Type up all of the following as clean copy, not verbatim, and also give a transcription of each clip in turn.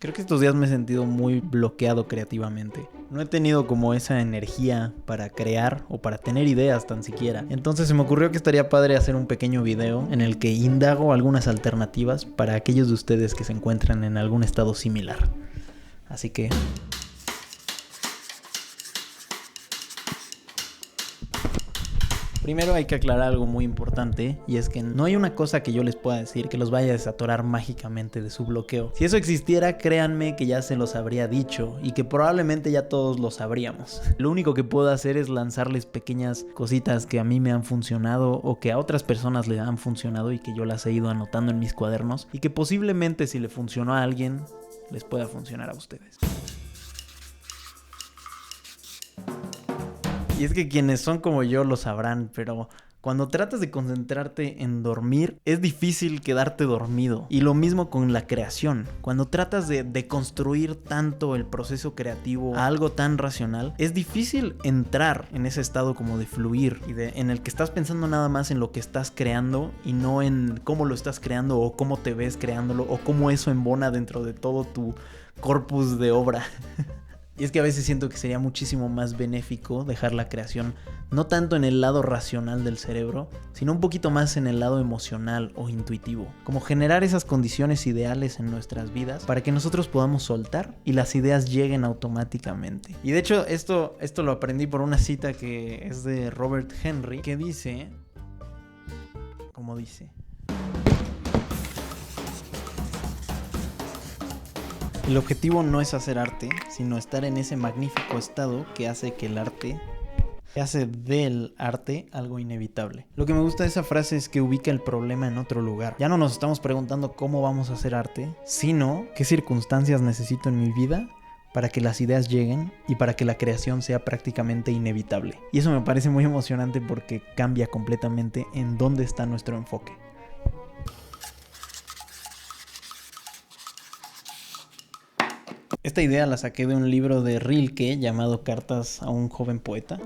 Creo que estos días me he sentido muy bloqueado creativamente. No he tenido como esa energía para crear o para tener ideas tan siquiera. Entonces se me ocurrió que estaría padre hacer un pequeño video en el que indago algunas alternativas para aquellos de ustedes que se encuentran en algún estado similar. Así que... Primero hay que aclarar algo muy importante, y es que no hay una cosa que yo les pueda decir que los vaya a desatorar mágicamente de su bloqueo. Si eso existiera, créanme que ya se los habría dicho y que probablemente ya todos lo sabríamos. Lo único que puedo hacer es lanzarles pequeñas cositas que a mí me han funcionado o que a otras personas le han funcionado y que yo las he ido anotando en mis cuadernos y que posiblemente si le funcionó a alguien, les pueda funcionar a ustedes. Y es que quienes son como yo lo sabrán, pero cuando tratas de concentrarte en dormir, es difícil quedarte dormido. Y lo mismo con la creación. Cuando tratas de construir tanto el proceso creativo a algo tan racional, es difícil entrar en ese estado como de fluir y en el que estás pensando nada más en lo que estás creando y no en cómo lo estás creando o cómo te ves creándolo o cómo eso embona dentro de todo tu corpus de obra. Y es que a veces siento que sería muchísimo más benéfico dejar la creación no tanto en el lado racional del cerebro, sino un poquito más en el lado emocional o intuitivo. Como generar esas condiciones ideales en nuestras vidas para que nosotros podamos soltar y las ideas lleguen automáticamente. Y de hecho esto lo aprendí por una cita que es de Robert Henry, que dice... ¿Cómo dice? El objetivo no es hacer arte, sino estar en ese magnífico estado que hace del arte algo inevitable. Lo que me gusta de esa frase es que ubica el problema en otro lugar. Ya no nos estamos preguntando cómo vamos a hacer arte, sino qué circunstancias necesito en mi vida para que las ideas lleguen y para que la creación sea prácticamente inevitable. Y eso me parece muy emocionante porque cambia completamente en dónde está nuestro enfoque. Esta idea la saqué de un libro de Rilke llamado Cartas a un joven poeta.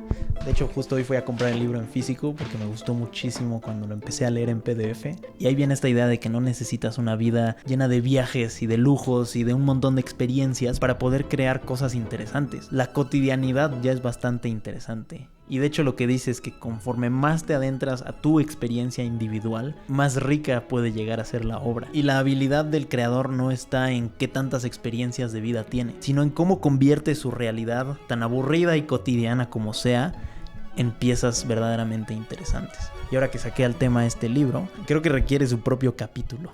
De hecho, justo hoy fui a comprar el libro en físico porque me gustó muchísimo cuando lo empecé a leer en PDF. Y ahí viene esta idea de que no necesitas una vida llena de viajes y de lujos y de un montón de experiencias para poder crear cosas interesantes. La cotidianidad ya es bastante interesante. Y de hecho lo que dice es que conforme más te adentras a tu experiencia individual, más rica puede llegar a ser la obra. Y la habilidad del creador no está en qué tantas experiencias de vida tiene, sino en cómo convierte su realidad, tan aburrida y cotidiana como sea, en piezas verdaderamente interesantes. Y ahora que saqué al tema este libro, creo que requiere su propio capítulo.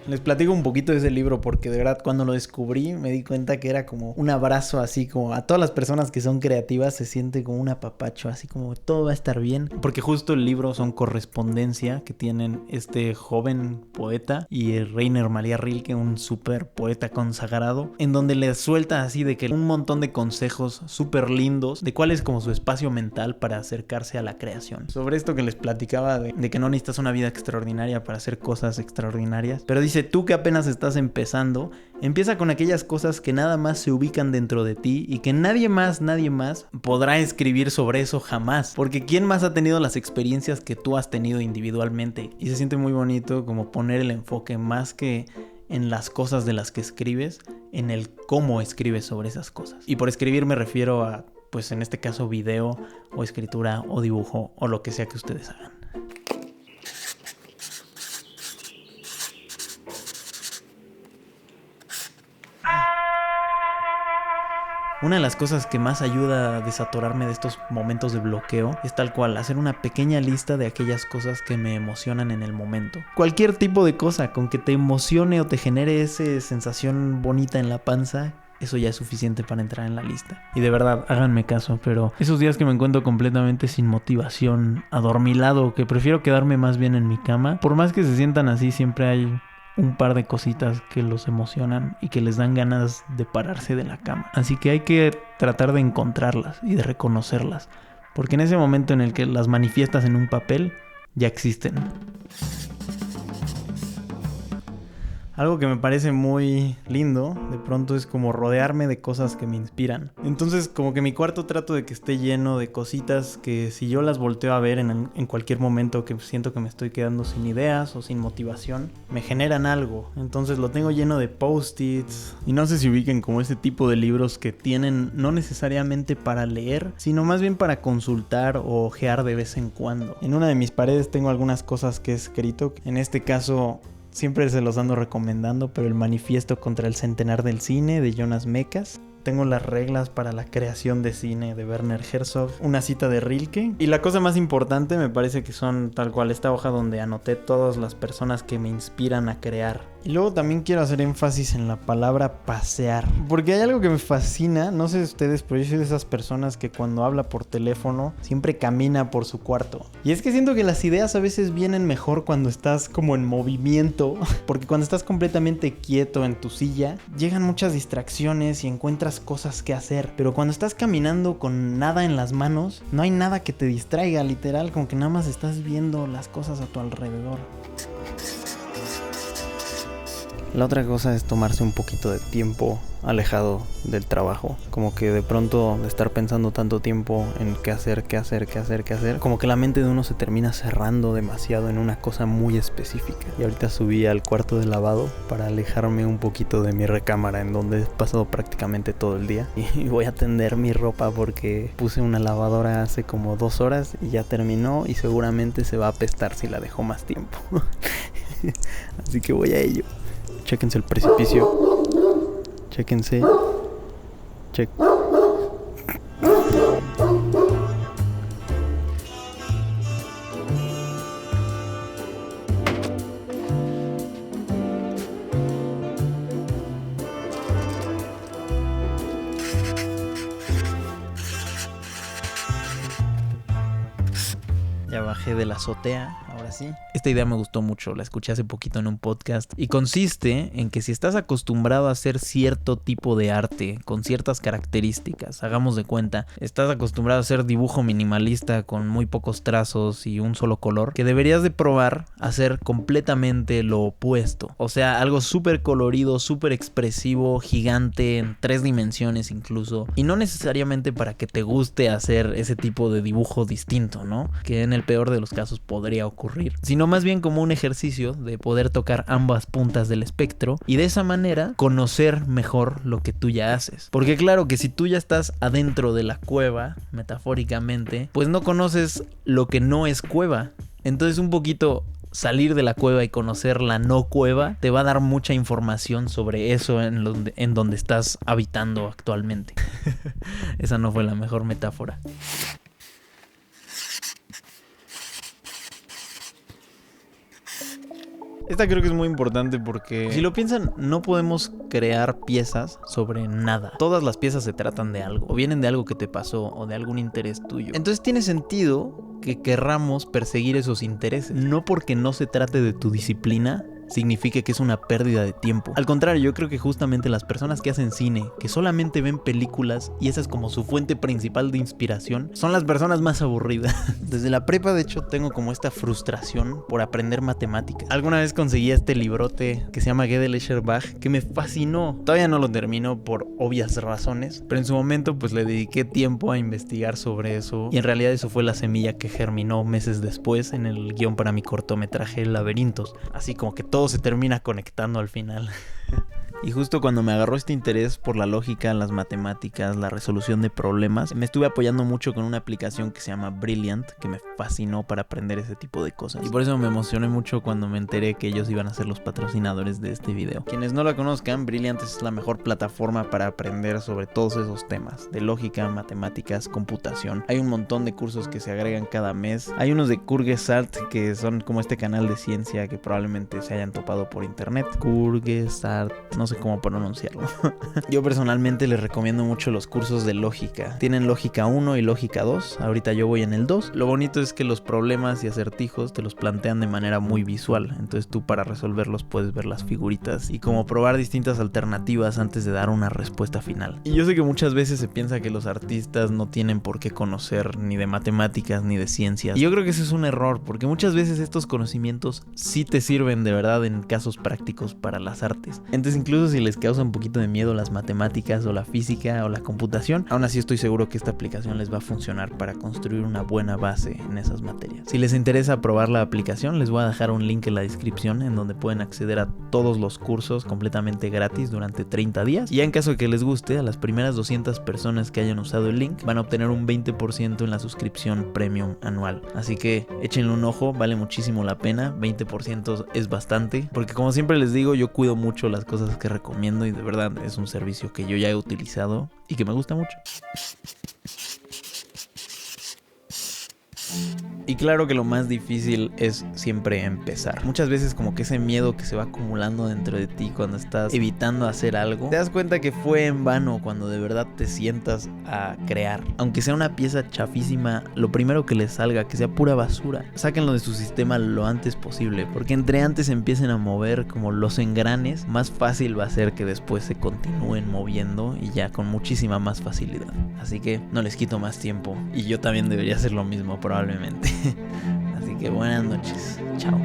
Les platico un poquito de ese libro porque de verdad cuando lo descubrí me di cuenta que era como un abrazo así como a todas las personas que son creativas se siente como un apapacho, así como todo va a estar bien. Porque justo el libro son correspondencia que tienen este joven poeta y Rainer Maria Rilke, un súper poeta consagrado, en donde le suelta así de que un montón de consejos súper lindos de cuál es como su espacio mental para acercarse a la creación. Sobre esto que les platicaba de que no necesitas una vida extraordinaria para hacer cosas extraordinarias, pero dice: tú que apenas estás empezando, empieza con aquellas cosas que nada más se ubican dentro de ti y que nadie más podrá escribir sobre eso jamás. Porque ¿quién más ha tenido las experiencias que tú has tenido individualmente? Y se siente muy bonito como poner el enfoque más que en las cosas de las que escribes, en el cómo escribes sobre esas cosas. Y por escribir me refiero a, pues en este caso, video o escritura o dibujo o lo que sea que ustedes hagan. Una de las cosas que más ayuda a desatorarme de estos momentos de bloqueo es tal cual, hacer una pequeña lista de aquellas cosas que me emocionan en el momento. Cualquier tipo de cosa, con que te emocione o te genere esa sensación bonita en la panza, eso ya es suficiente para entrar en la lista. Y de verdad, háganme caso, pero esos días que me encuentro completamente sin motivación, adormilado, que prefiero quedarme más bien en mi cama, por más que se sientan así, siempre hay un par de cositas que los emocionan y que les dan ganas de pararse de la cama. Así que hay que tratar de encontrarlas y de reconocerlas, porque en ese momento en el que las manifiestas en un papel, ya existen. Algo que me parece muy lindo, de pronto, es como rodearme de cosas que me inspiran. Entonces, como que mi cuarto trato de que esté lleno de cositas que si yo las volteo a ver en cualquier momento que siento que me estoy quedando sin ideas o sin motivación, me generan algo. Entonces lo tengo lleno de post-its. Y no sé si ubiquen como ese tipo de libros que tienen no necesariamente para leer, sino más bien para consultar o ojear de vez en cuando. En una de mis paredes tengo algunas cosas que he escrito. En este caso, siempre se los ando recomendando, pero el Manifiesto contra el Centenar del Cine de Jonas Mekas. Tengo las reglas para la creación de cine de Werner Herzog, una cita de Rilke. Y la cosa más importante me parece que son tal cual esta hoja donde anoté todas las personas que me inspiran a crear. Y luego también quiero hacer énfasis en la palabra pasear, porque hay algo que me fascina, no sé ustedes, pero yo soy de esas personas que cuando habla por teléfono siempre camina por su cuarto. Y es que siento que las ideas a veces vienen mejor cuando estás como en movimiento, porque cuando estás completamente quieto en tu silla, llegan muchas distracciones y encuentras cosas que hacer. Pero cuando estás caminando con nada en las manos, no hay nada que te distraiga, literal, como que nada más estás viendo las cosas a tu alrededor. La otra cosa es tomarse un poquito de tiempo alejado del trabajo. Como que de pronto de estar pensando tanto tiempo en qué hacer, como que la mente de uno se termina cerrando demasiado en una cosa muy específica. Y ahorita subí al cuarto de lavado para alejarme un poquito de mi recámara, en donde he pasado prácticamente todo el día. Y voy a tender mi ropa porque puse una lavadora hace como 2 horas y ya terminó, y seguramente se va a apestar si la dejo más tiempo. Así que voy a ello. Chéquense el precipicio. Chéquense. Ya bajé de la azotea, ahora sí. Esta idea me gustó mucho, la escuché hace poquito en un podcast y consiste en que si estás acostumbrado a hacer cierto tipo de arte con ciertas características, hagamos de cuenta, estás acostumbrado a hacer dibujo minimalista con muy pocos trazos y un solo color, que deberías de probar hacer completamente lo opuesto. O sea, algo súper colorido, súper expresivo, gigante, en 3 dimensiones incluso. Y no necesariamente para que te guste hacer ese tipo de dibujo distinto, ¿no? Que en el peor de los casos podría ocurrir, sino más bien como un ejercicio de poder tocar ambas puntas del espectro y de esa manera conocer mejor lo que tú ya haces. Porque claro que si tú ya estás adentro de la cueva, metafóricamente, pues no conoces lo que no es cueva. Entonces un poquito salir de la cueva y conocer la no cueva te va a dar mucha información sobre eso en donde estás habitando actualmente. Esa no fue la mejor metáfora. Esta creo que es muy importante porque, si lo piensan, no podemos crear piezas sobre nada. Todas las piezas se tratan de algo, o vienen de algo que te pasó, o de algún interés tuyo. Entonces tiene sentido que querramos perseguir esos intereses. No porque no se trate de tu disciplina significa que es una pérdida de tiempo. Al contrario, yo creo que justamente las personas que hacen cine, que solamente ven películas y esa es como su fuente principal de inspiración, son las personas más aburridas. Desde la prepa, de hecho, tengo como esta frustración por aprender matemáticas. Alguna vez conseguí este librote que se llama Gödel Escher Bach, que me fascinó. Todavía no lo termino por obvias razones, pero en su momento pues le dediqué tiempo a investigar sobre eso, y en realidad eso fue la semilla que germinó meses después en el guión para mi cortometraje Laberintos. Así como que todo se termina conectando al final. Y justo cuando me agarró este interés por la lógica, las matemáticas, la resolución de problemas, me estuve apoyando mucho con una aplicación que se llama Brilliant, que me fascinó para aprender ese tipo de cosas. Y por eso me emocioné mucho cuando me enteré que ellos iban a ser los patrocinadores de este video. Quienes no la conozcan, Brilliant es la mejor plataforma para aprender sobre todos esos temas, de lógica, matemáticas, computación. Hay un montón de cursos que se agregan cada mes. Hay unos de Kurgesart, que son como este canal de ciencia que probablemente se hayan topado por internet. Kurgesart, no no sé cómo pronunciarlo. Yo personalmente les recomiendo mucho los cursos de lógica. Tienen lógica 1 y lógica 2. Ahorita yo voy en el 2. Lo bonito es que los problemas y acertijos te los plantean de manera muy visual. Entonces tú para resolverlos puedes ver las figuritas y como probar distintas alternativas antes de dar una respuesta final. Y yo sé que muchas veces se piensa que los artistas no tienen por qué conocer ni de matemáticas ni de ciencias. Y yo creo que ese es un error, porque muchas veces estos conocimientos sí te sirven de verdad en casos prácticos para las artes. Entonces incluso si les causa un poquito de miedo las matemáticas o la física o la computación, aún así estoy seguro que esta aplicación les va a funcionar para construir una buena base en esas materias. Si les interesa probar la aplicación, les voy a dejar un link en la descripción en donde pueden acceder a todos los cursos completamente gratis durante 30 días. Y ya en caso de que les guste, a las primeras 200 personas que hayan usado el link van a obtener un 20% en la suscripción premium anual. Así que échenle un ojo, vale muchísimo la pena. 20% es bastante, porque como siempre les digo, yo cuido mucho las cosas que recomiendo y de verdad es un servicio que yo ya he utilizado y que me gusta mucho. Y claro que lo más difícil es siempre empezar. Muchas veces como que ese miedo que se va acumulando dentro de ti cuando estás evitando hacer algo, te das cuenta que fue en vano cuando de verdad te sientas a crear. Aunque sea una pieza chafísima, lo primero que les salga, que sea pura basura, sáquenlo de su sistema lo antes posible, porque entre antes empiecen a mover como los engranes, más fácil va a ser que después se continúen moviendo y ya con muchísima más facilidad. Así que no les quito más tiempo y yo también debería hacer lo mismo probablemente. Así que buenas noches. Chao.